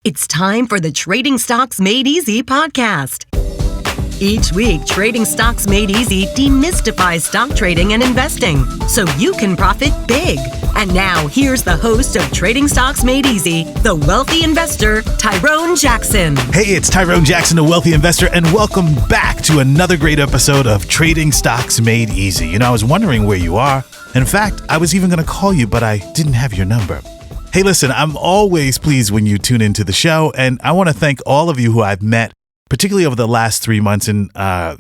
It's time for the Trading Stocks Made Easy podcast. Each week, Trading Stocks Made Easy demystifies stock trading and investing so you can profit big. And now, here's the host of Trading Stocks Made Easy, the wealthy investor, Tyrone Jackson. Hey, it's Tyrone Jackson, the wealthy investor, and welcome back to another great episode of Trading Stocks Made Easy. You know, I was wondering where you are. In fact, I was even going to call you, but I didn't have your number. Hey, listen, I'm always pleased when you tune into the show, and I want to thank all of you who I've met, particularly over the last 3 months, and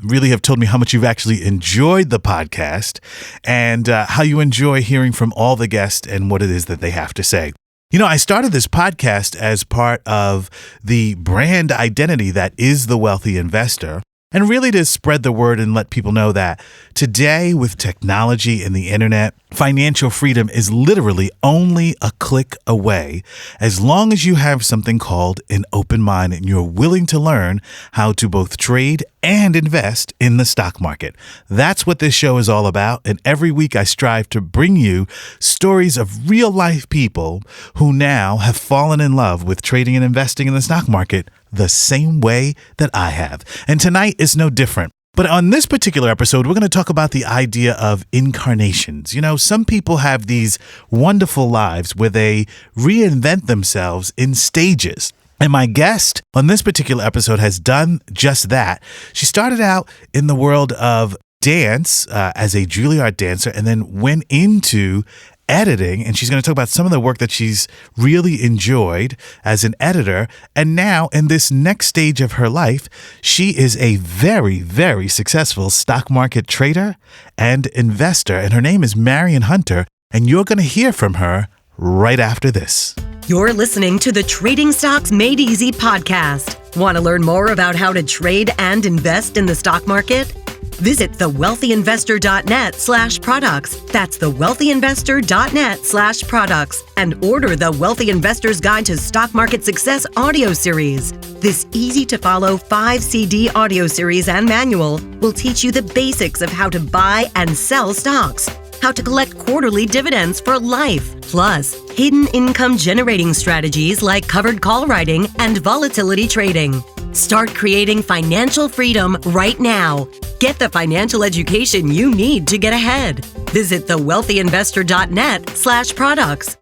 really have told me how much you've actually enjoyed the podcast and how you enjoy hearing from all the guests and what it is that they have to say. You know, I started this podcast as part of the brand identity that is the wealthy investor, and really to spread the word and let people know that today, with technology and the internet, financial freedom is literally only a click away, as long as you have something called an open mind and you're willing to learn how to both trade and invest in the stock market. That's what this show is all about. And every week I strive to bring you stories of real life people who now have fallen in love with trading and investing in the stock market the same way that I have. And tonight is no different. But on this particular episode, we're going to talk about the idea of incarnations. You know, some people have these wonderful lives where they reinvent themselves in stages. And my guest on this particular episode has done just that. She started out in the world of dance as a Juilliard dancer and then went into editing, and she's going to talk about some of the work that she's really enjoyed as an editor. And now in this next stage of her life, she is a very, very successful stock market trader and investor. And her name is Marian Hunter, and you're going to hear from her right after this. You're listening to the Trading Stocks Made Easy podcast. Want to learn more about how to trade and invest in the stock market? Visit thewealthyinvestor.net/products. That's thewealthyinvestor.net/products and order the Wealthy Investor's Guide to Stock Market Success audio series. This easy-to-follow 5-CD audio series and manual will teach you the basics of how to buy and sell stocks, how to collect quarterly dividends for life, plus hidden income generating strategies like covered call writing and volatility trading. Start creating financial freedom right now. Get the financial education you need to get ahead. Visit thewealthyinvestor.net/products.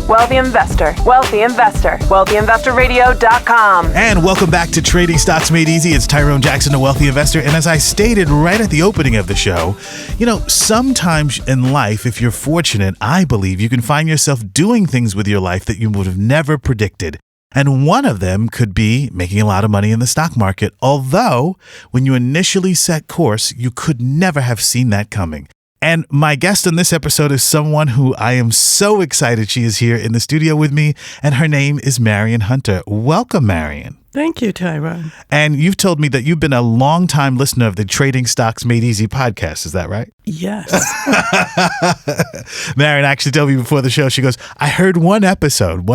Wealthy Investor, Wealthy Investor, wealthyinvestorradio.com. And welcome back to Trading Stocks Made Easy. It's Tyrone Jackson, the wealthy investor. And as I stated right at the opening of the show, you know, sometimes in life, if you're fortunate, I believe you can find yourself doing things with your life that you would have never predicted. And one of them could be making a lot of money in the stock market, although when you initially set course, you could never have seen that coming. And my guest on this episode is someone who I am so excited she is here in the studio with me, and her name is Marian Hunter. Welcome, Marian. Thank you, Tyrone. And you've told me that you've been a long-time listener of the Trading Stocks Made Easy podcast. Is that right? Yes. Marian actually told me before the show, she goes, I heard one episode.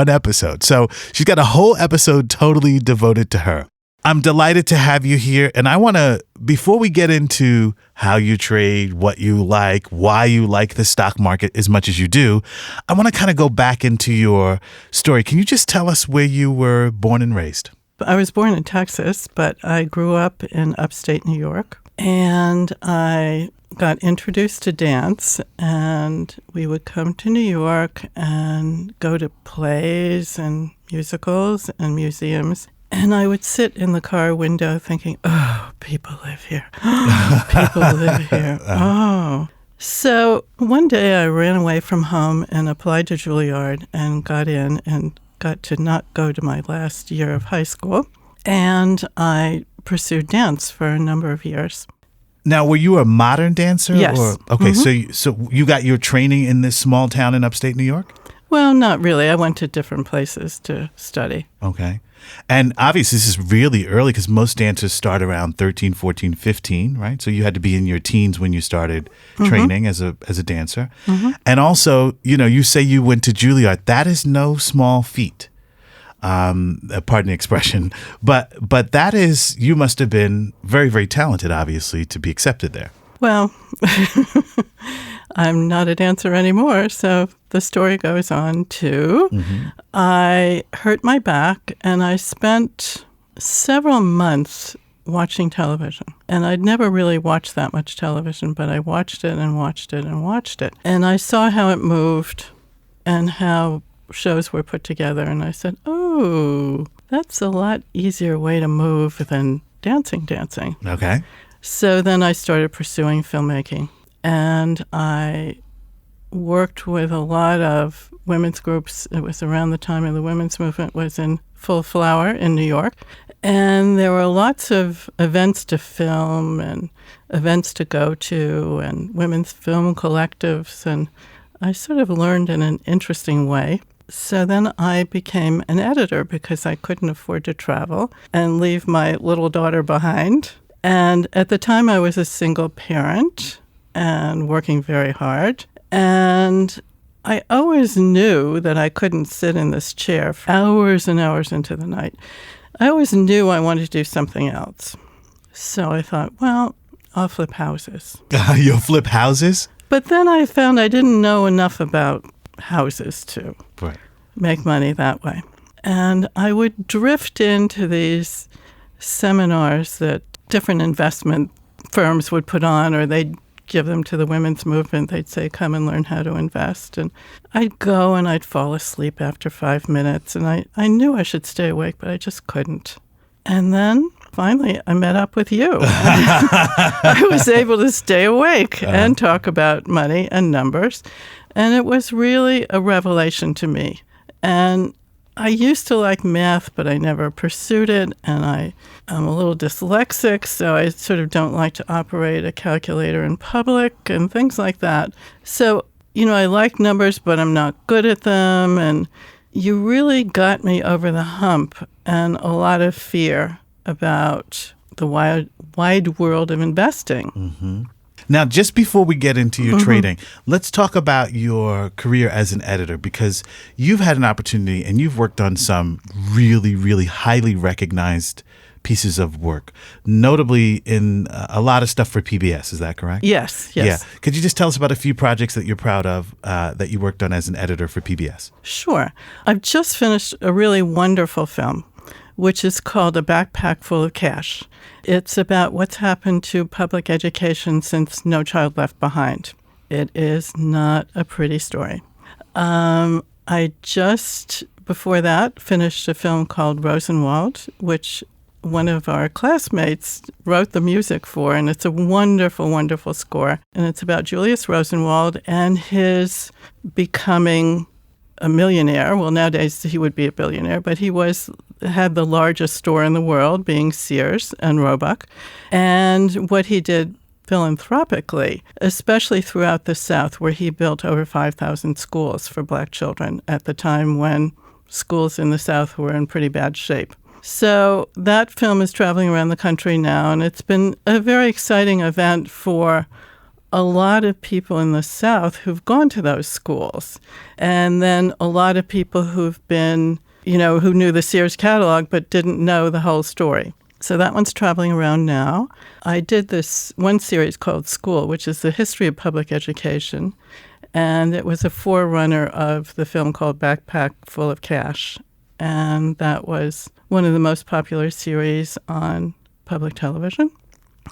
So she's got a whole episode totally devoted to her. I'm delighted to have you here. And I want to, before we get into how you trade, what you like, why you like the stock market as much as you do, I want to kind of go back into your story. Can you just tell us where you were born and raised? I was born in Texas, but I grew up in upstate New York, and I got introduced to dance, and we would come to New York and go to plays and musicals and museums. And I would sit in the car window thinking, oh, people live here. Oh, people live here. Oh. So one day I ran away from home and applied to Juilliard and got in and got to not go to my last year of high school. And I pursued dance for a number of years. Now, were you a modern dancer? Yes. Okay, so you got your training in this small town in upstate New York? Well, not really. I went to different places to study. Okay. And obviously this is really early because most dancers start around 13, 14, 15, right? So you had to be in your teens when you started training as a dancer. And also, you know, you say you went to Juilliard. That is no small feat. Pardon the expression. But that is, you must have been very, very talented, obviously, to be accepted there. Well, I'm not a dancer anymore, so the story goes on to I hurt my back, and I spent several months watching television. And I'd never really watched that much television, but I watched it and watched it and watched it. And I saw how it moved and how shows were put together. And I said, oh, that's a lot easier way to move than dancing. Okay. So then I started pursuing filmmaking. And I worked with a lot of women's groups. It was around the time of the women's movement was in full flower in New York. And there were lots of events to film and events to go to and women's film collectives. And I sort of learned in an interesting way. So then I became an editor because I couldn't afford to travel and leave my little daughter behind. And at the time I was a single parent and working very hard. And I always knew that I couldn't sit in this chair for hours and hours into the night. I always knew I wanted to do something else. So I thought, well, I'll flip houses. You'll flip houses? But then I found I didn't know enough about houses to make money that way. And I would drift into these seminars that different investment firms would put on, or they'd give them to the women's movement. They'd say, come and learn how to invest. And I'd go and I'd fall asleep after 5 minutes. And I knew I should stay awake, but I just couldn't. And then finally I met up with you. I was able to stay awake and talk about money and numbers. And it was really a revelation to me. And I used to like math, but I never pursued it, and I'm a little dyslexic, so I sort of don't like to operate a calculator in public and things like that. So, I like numbers, but I'm not good at them, and you really got me over the hump and a lot of fear about the wide world of investing. Mm-hmm. Now, just before we get into your trading, let's talk about your career as an editor, because you've had an opportunity and you've worked on some really, really highly recognized pieces of work, notably in a lot of stuff for PBS. Is that correct? Yes. Yeah. Could you just tell us about a few projects that you're proud of that you worked on as an editor for PBS? Sure. I've just finished a really wonderful film, which is called A Backpack Full of Cash. It's about what's happened to public education since No Child Left Behind. It is not a pretty story. I just, before that, finished a film called Rosenwald, which one of our classmates wrote the music for, and it's a wonderful, wonderful score. And it's about Julius Rosenwald and his becoming a millionaire. Well, nowadays he would be a billionaire, but he had the largest store in the world, being Sears and Roebuck. And what he did philanthropically, especially throughout the South, where he built over 5,000 schools for Black children at the time when schools in the South were in pretty bad shape. So that film is traveling around the country now, and it's been a very exciting event for a lot of people in the South who've gone to those schools. And then a lot of people who've been, who knew the Sears catalog but didn't know the whole story. So that one's traveling around now. I did this one series called School, which is the history of public education. And it was a forerunner of the film called Backpack Full of Cash. And that was one of the most popular series on public television.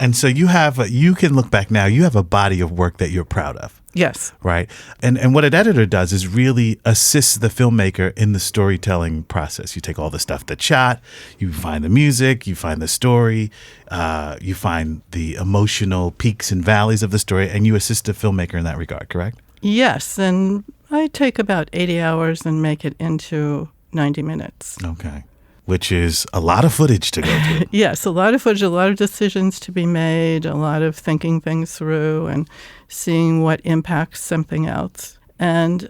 And so you can look back now, you have a body of work that you're proud of. Yes. Right. And what an editor does is really assist the filmmaker in the storytelling process. You take all the stuff that's shot, you find the music, you find the story, you find the emotional peaks and valleys of the story, and you assist the filmmaker in that regard, correct? Yes. And I take about 80 hours and make it into 90 minutes. Okay. Which is a lot of footage to go through. Yes, a lot of footage, a lot of decisions to be made, a lot of thinking things through and seeing what impacts something else. And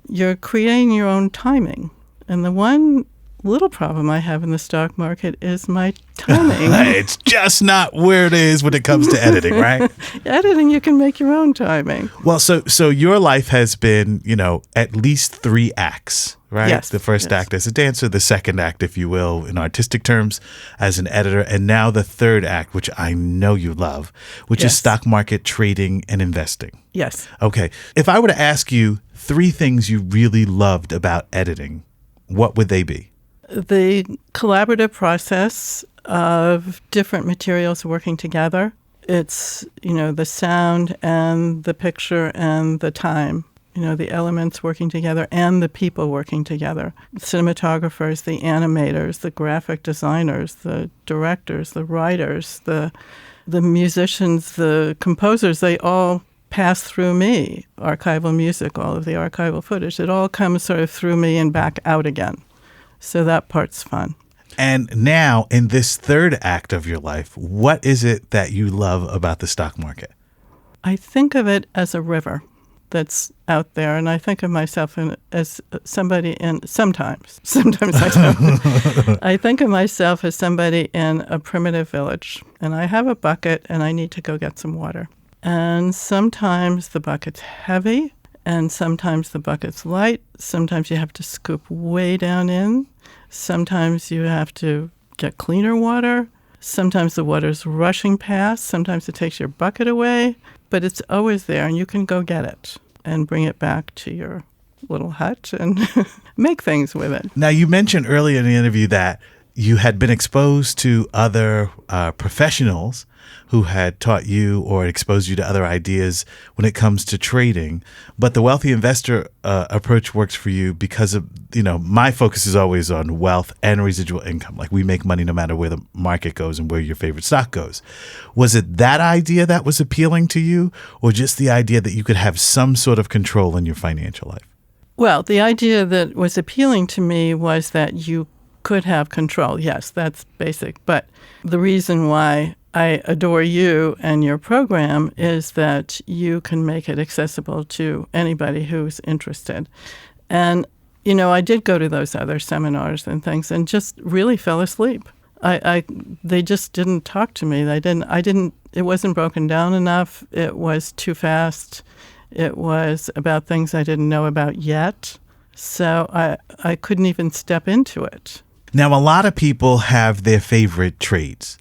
you're creating your own timing. And the one little problem I have in the stock market is my timing. It's just not where it is when it comes to editing, right? Editing, you can make your own timing. Well, so your life has been, at least 3 acts, right? Yes. The first act as a dancer, the second act, if you will, in artistic terms, as an editor, and now the third act, which I know you love, which is stock market trading and investing. Yes. Okay. If I were to ask you 3 things you really loved about editing, what would they be? The collaborative process of different materials working together. It's, the sound and the picture and the time, the elements working together and the people working together. Cinematographers, the animators, the graphic designers, the directors, the writers, the musicians, the composers, they all pass through me. Archival music, all of the archival footage, it all comes sort of through me and back out again. So that part's fun. And now, in this third act of your life, what is it that you love about the stock market? I think of it as a river that's out there, and I think of myself as somebody sometimes I don't. I think of myself as somebody in a primitive village, and I have a bucket, and I need to go get some water. And sometimes the bucket's heavy, and sometimes the bucket's light. Sometimes you have to scoop way down in. Sometimes you have to get cleaner water. Sometimes the water's rushing past. Sometimes it takes your bucket away. But it's always there, and you can go get it and bring it back to your little hut and make things with it. Now, you mentioned earlier in the interview that you had been exposed to other professionals who had taught you or exposed you to other ideas when it comes to trading. But the wealthy investor approach works for you because of, my focus is always on wealth and residual income. Like, we make money no matter where the market goes and where your favorite stock goes. Was it that idea that was appealing to you, or just the idea that you could have some sort of control in your financial life? Well, the idea that was appealing to me was that you could have control. Yes, that's basic. But the reason why I adore you and your program is that you can make it accessible to anybody who's interested. And, I did go to those other seminars and things and just really fell asleep. They just didn't talk to me. It wasn't broken down enough. It was too fast. It was about things I didn't know about yet. So I couldn't even step into it. Now, a lot of people have their favorite trades,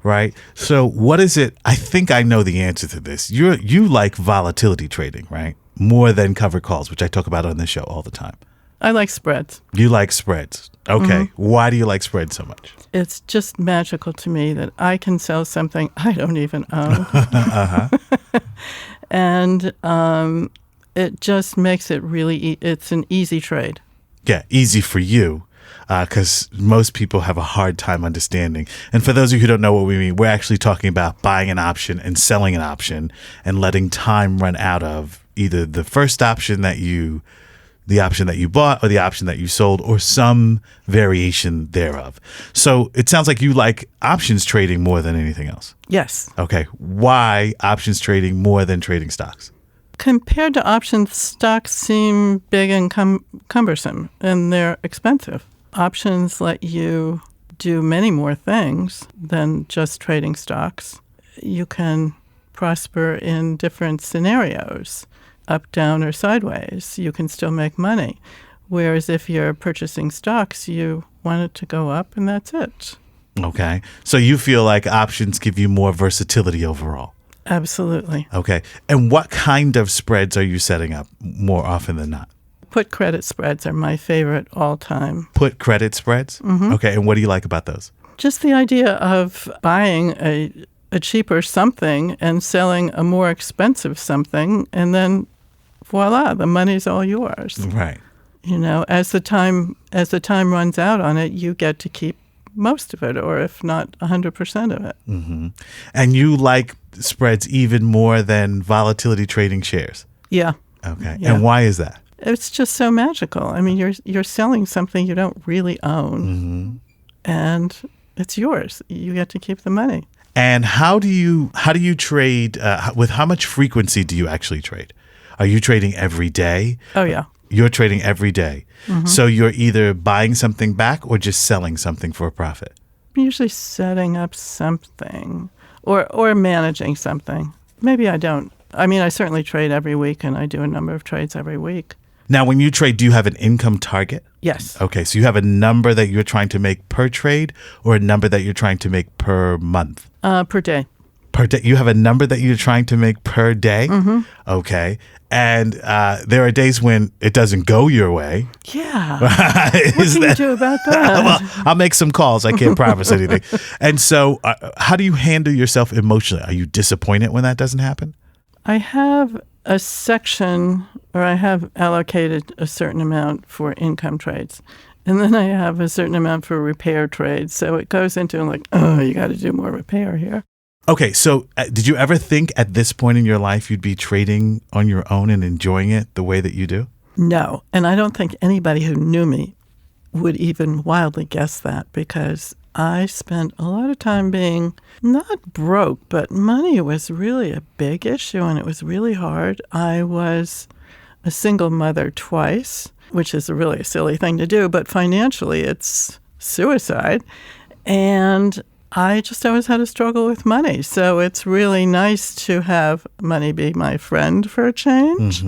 right? So what is it? I think I know the answer to this. You like volatility trading, right? More than covered calls, which I talk about on this show all the time. I like spreads. You like spreads. Okay. Mm-hmm. Why do you like spreads so much? It's just magical to me that I can sell something I don't even own. And it just makes it really, it's an easy trade. Yeah, easy for you. Because most people have a hard time understanding. And for those of you who don't know what we mean, we're actually talking about buying an option and selling an option and letting time run out of either the first option the option that you bought or the option that you sold or some variation thereof. So it sounds like you like options trading more than anything else. Yes. Okay. Why options trading more than trading stocks? Compared to options, stocks seem big and cumbersome, and they're expensive. Options let you do many more things than just trading stocks. You can prosper in different scenarios, up, down, or sideways. You can still make money. Whereas if you're purchasing stocks, you want it to go up, and that's it. Okay. So you feel like options give you more versatility overall? Absolutely. Okay. And what kind of spreads are you setting up more often than not? Put credit spreads are my favorite all time. Put credit spreads? Mm-hmm. Okay. And what do you like about those? Just the idea of buying a cheaper something and selling a more expensive something, and then voila, the money's all yours. Right. As the time runs out on it, you get to keep most of it, or if not 100% of it. Mm-hmm. And you like spreads even more than volatility trading shares? Yeah. Okay. Yeah. And why is that? It's just so magical. I mean, you're selling something you don't really own, mm-hmm. and it's yours. You get to keep the money. And how do you trade? With how much frequency do you actually trade? Are you trading every day? Oh, yeah. You're trading every day. So you're either buying something back or just selling something for a profit. I'm usually setting up something or managing something. Maybe I don't. I mean, I certainly trade every week, and I do a number of trades every week. Now, when you trade, do you have an income target? Yes. Okay, so you have a number that you're trying to make per trade or a number that you're trying to make per month? Per day. Per day. You have a number that you're trying to make per day? Okay. And there are days when it doesn't go your way. Yeah. What can you do about that? Well, I'll make some calls. I can't promise anything. And so how do you handle yourself emotionally? Are you disappointed when that doesn't happen? I have a section, or I have allocated a certain amount for income trades. And then I have a certain amount for repair trades. So it goes into like, oh, you got to do more repair here. Okay, so did you ever think at this point in your life you'd be trading on your own and enjoying it the way that you do? No, and I don't think anybody who knew me would even wildly guess that, because I spent a lot of time being not broke, but money was really a big issue and it was really hard. I was a single mother twice, which is really a silly thing to do, but financially it's suicide. And I just always had a struggle with money. So it's really nice to have money be my friend for a change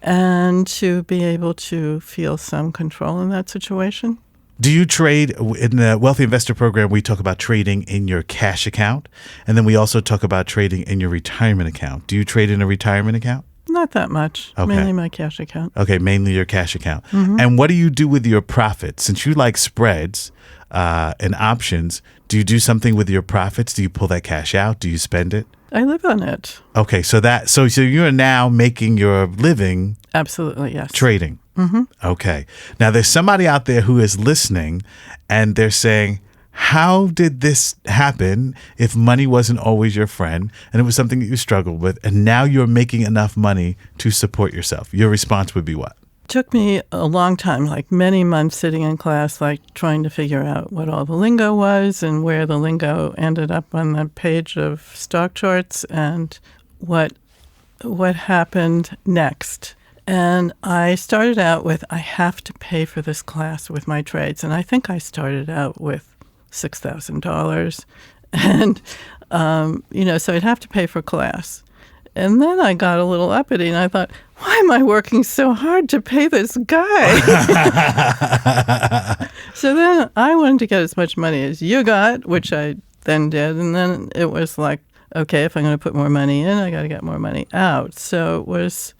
and to be able to feel some control in that situation. Do you trade in the Wealthy Investor Program? We talk about trading in your cash account, and then we also talk about trading in your retirement account. Do you trade in a retirement account? Not that much. Okay. Mainly my cash account. Okay, mainly your cash account. And what do you do with your profits? Since you like spreads and options, do you do something with your profits? Do you pull that cash out? Do you spend it? I live on it. Okay, so you're now making your living Absolutely, yes. trading. Okay. Now, there's somebody out there who is listening, and they're saying, how did this happen if money wasn't always your friend and it was something that you struggled with, and now you're making enough money to support yourself? Your response would be what? It took me a long time, like many months sitting in class, like trying to figure out what all the lingo was and where the lingo ended up on the page of stock charts and what happened next. And I started out with, I have to pay for this class with my trades. And I think I started out with $6,000. And, so I'd have to pay for class. And then I got a little uppity and I thought, why am I working so hard to pay this guy? So then I wanted to get as much money as you got, which I then did. And then it was like, okay, if I'm going to put more money in, I got to get more money out. So it was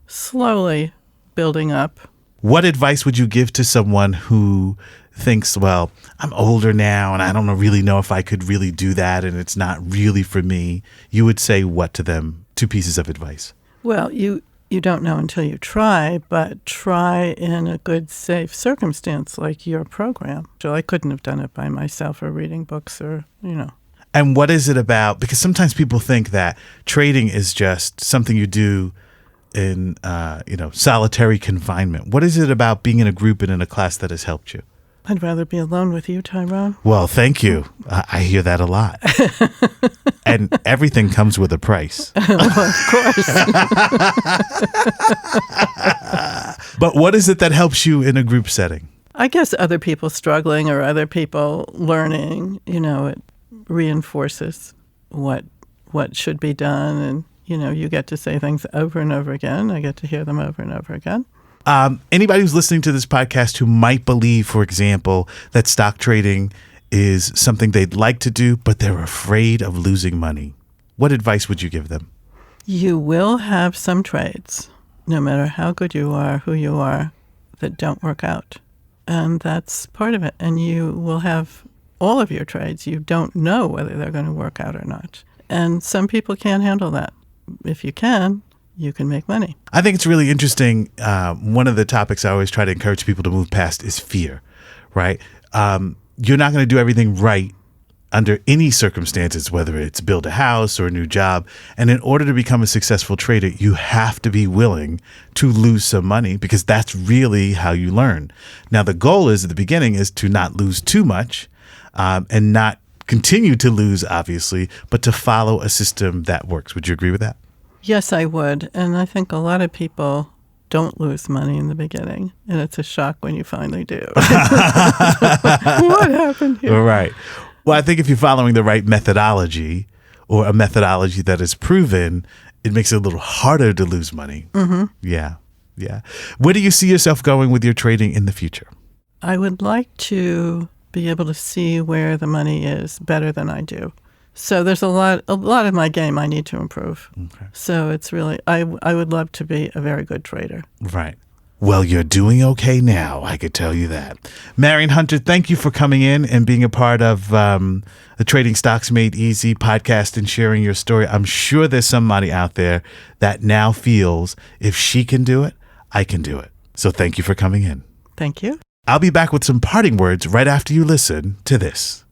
slowly building up. What advice would you give to someone who thinks, well, I'm older now and I don't really know if I could really do that and it's not really for me? You would say what to them? 2 pieces of advice. Well, you don't know until you try, but try in a good, safe circumstance like your program. So I couldn't have done it by myself or reading books or. And what is it about? Because sometimes people think that trading is just something you do in solitary confinement. What is it about being in a group and in a class that has helped you? I'd rather be alone with you, Tyrone. Well, thank you. I hear that a lot. And everything comes with a price. Well, of course. But what is it that helps you in a group setting? I guess other people struggling or other people learning, it reinforces what should be done. And, you get to say things over and over again. I get to hear them over and over again. Anybody who's listening to this podcast who might believe, for example, that stock trading is something they'd like to do, but they're afraid of losing money, what advice would you give them? You will have some trades, no matter how good you are, who you are, that don't work out. And that's part of it. And you will have all of your trades. You don't know whether they're going to work out or not. And some people can't handle that. If you can make money. I think it's really interesting. One of the topics I always try to encourage people to move past is fear, right? You're not going to do everything right under any circumstances, whether it's build a house or a new job. And in order to become a successful trader, you have to be willing to lose some money because that's really how you learn. Now, the goal is at the beginning is to not lose too much and not continue to lose, obviously, but to follow a system that works. Would you agree with that? Yes, I would. And I think a lot of people don't lose money in the beginning, and it's a shock when you finally do. What happened here? All right. Well, I think if you're following the right methodology or a methodology that is proven, it makes it a little harder to lose money. Mm-hmm. Yeah. Where do you see yourself going with your trading in the future? I would like to be able to see where the money is better than I do. So there's a lot of my game I need to improve. Okay. So it's really, I would love to be a very good trader. Right. Well, you're doing okay now, I could tell you that. Marian Hunter, thank you for coming in and being a part of the Trading Stocks Made Easy podcast and sharing your story. I'm sure there's somebody out there that now feels if she can do it, I can do it. So thank you for coming in. Thank you. I'll be back with some parting words right after you listen to this.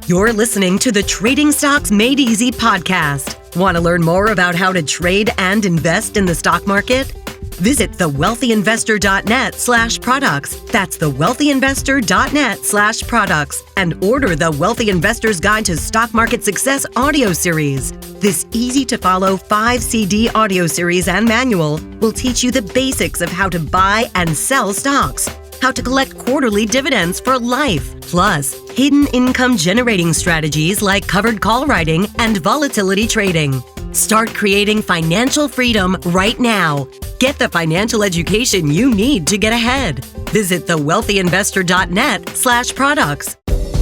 You're listening to the Trading Stocks Made Easy podcast. Want to learn more about how to trade and invest in the stock market? Visit thewealthyinvestor.net/products. That's thewealthyinvestor.net/products and order the Wealthy Investor's Guide to Stock Market Success audio series. This easy-to-follow 5-CD audio series and manual will teach you the basics of how to buy and sell stocks, how to collect quarterly dividends for life, plus hidden income generating strategies like covered call writing and volatility trading. Start creating financial freedom right now. Get the financial education you need to get ahead. Visit thewealthyinvestor.net/products.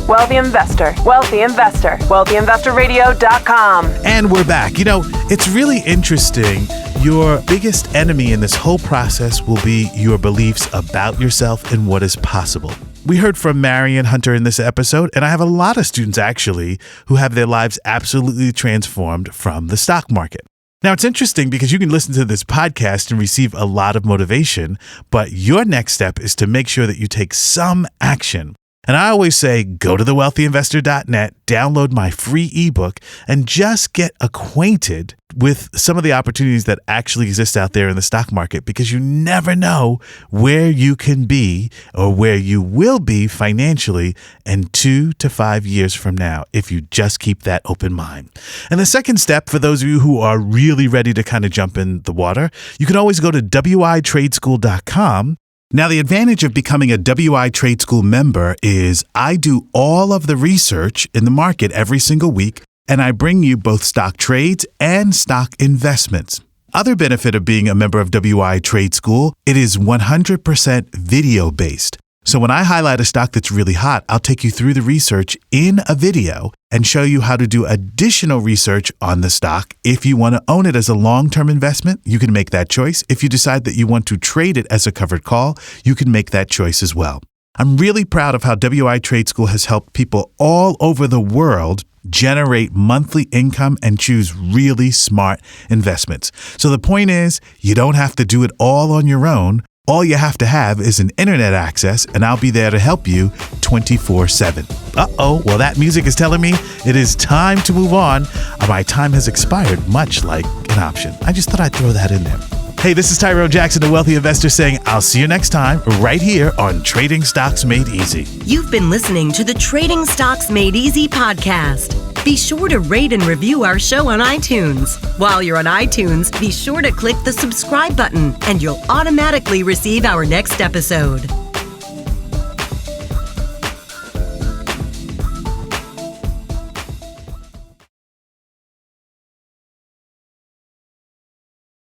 Wealthy Investor, Wealthy Investor, wealthyinvestorradio.com. And we're back. You know, it's really interesting. Your biggest enemy in this whole process will be your beliefs about yourself and what is possible. We heard from Marian Hunter in this episode, and I have a lot of students actually who have their lives absolutely transformed from the stock market. Now, it's interesting because you can listen to this podcast and receive a lot of motivation, but your next step is to make sure that you take some action. And I always say, go to thewealthyinvestor.net, download my free ebook, and just get acquainted with some of the opportunities that actually exist out there in the stock market, because you never know where you can be or where you will be financially in 2 to 5 years from now if you just keep that open mind. And the second step, for those of you who are really ready to kind of jump in the water, you can always go to witradeschool.com. Now, the advantage of becoming a WI Trade School member is I do all of the research in the market every single week, and I bring you both stock trades and stock investments. Other benefit of being a member of WI Trade School, it is 100% video-based. So when I highlight a stock that's really hot, I'll take you through the research in a video and show you how to do additional research on the stock. If you want to own it as a long-term investment, you can make that choice. If you decide that you want to trade it as a covered call, you can make that choice as well. I'm really proud of how WI Trade School has helped people all over the world generate monthly income and choose really smart investments. So the point is, you don't have to do it all on your own. All you have to have is an internet access, and I'll be there to help you 24/7. Uh-oh, well, that music is telling me it is time to move on. My time has expired, much like an option. I just thought I'd throw that in there. Hey, this is Tyrone Jackson, the Wealthy Investor, saying I'll see you next time right here on Trading Stocks Made Easy. You've been listening to the Trading Stocks Made Easy podcast. Be sure to rate and review our show on iTunes. While you're on iTunes, be sure to click the subscribe button and you'll automatically receive our next episode.